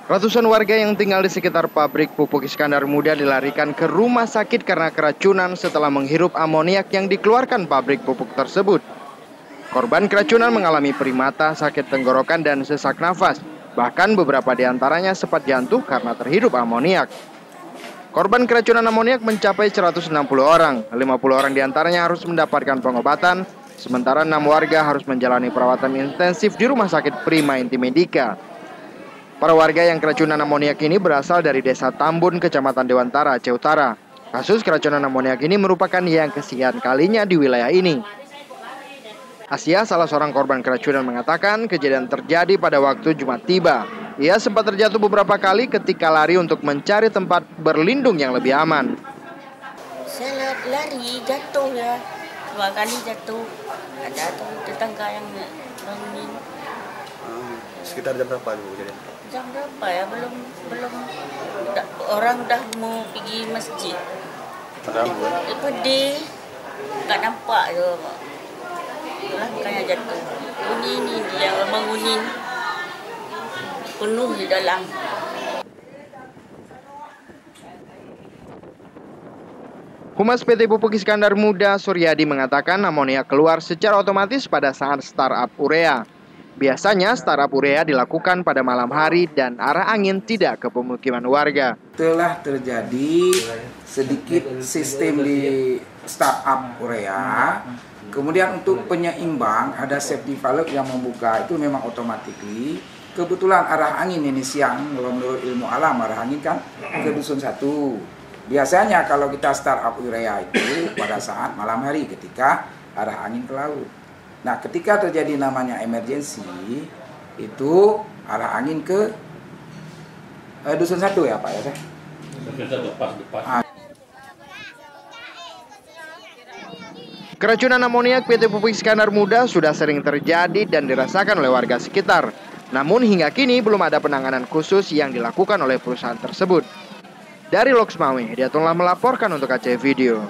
Ratusan warga yang tinggal di sekitar pabrik pupuk Iskandar Muda dilarikan ke rumah sakit karena keracunan setelah menghirup amoniak yang dikeluarkan pabrik pupuk tersebut. Korban keracunan mengalami perih mata, sakit tenggorokan, dan sesak nafas. Bahkan beberapa di antaranya sempat jatuh karena terhirup amoniak. Korban keracunan amoniak mencapai 160 orang. 50 orang di antaranya harus mendapatkan pengobatan, sementara 6 warga harus menjalani perawatan intensif di Rumah Sakit Prima Intimedika. Para warga yang keracunan amoniak ini berasal dari Desa Tambun, Kecamatan Dewantara, Aceh Utara. Kasus keracunan amoniak ini merupakan yang kesekian kalinya di wilayah ini. Asia, salah seorang korban keracunan, mengatakan kejadian terjadi pada waktu Jumat tiba. Ia sempat terjatuh beberapa kali ketika lari untuk mencari tempat berlindung yang lebih aman. Saya lari, jatuh ya. 2 kali jatuh. Ada tuh tetangga yang bangunin. Sekitar jam berapa dulu jadi? Jam berapa ya? Belum orang udah mau pergi masjid. Pedih, nggak nampak je. Itulah makanya jatuh. Ini dia bangunin penuh di dalam. Humas PT Pupuk Iskandar Muda, Suryadi, mengatakan amoniak keluar secara otomatis pada saat startup urea. Biasanya startup urea dilakukan pada malam hari dan arah angin tidak ke pemukiman warga. Telah terjadi sedikit sistem di startup urea. Kemudian untuk penyeimbang ada safety valve yang membuka, itu memang otomatis. Kebetulan arah angin ini siang, kalau menurut ilmu alam arah angin kan ke dusun 1. Biasanya kalau kita startup urea itu pada saat malam hari ketika arah angin ke laut. Nah, ketika terjadi namanya emergensi, itu arah angin ke dusun 1 ya Pak ya? Keracunan amoniak PT Pupuk Iskandar Muda sudah sering terjadi dan dirasakan oleh warga sekitar. Namun hingga kini belum ada penanganan khusus yang dilakukan oleh perusahaan tersebut. Dari Loksmawe, dia telah melaporkan untuk Aceh Video.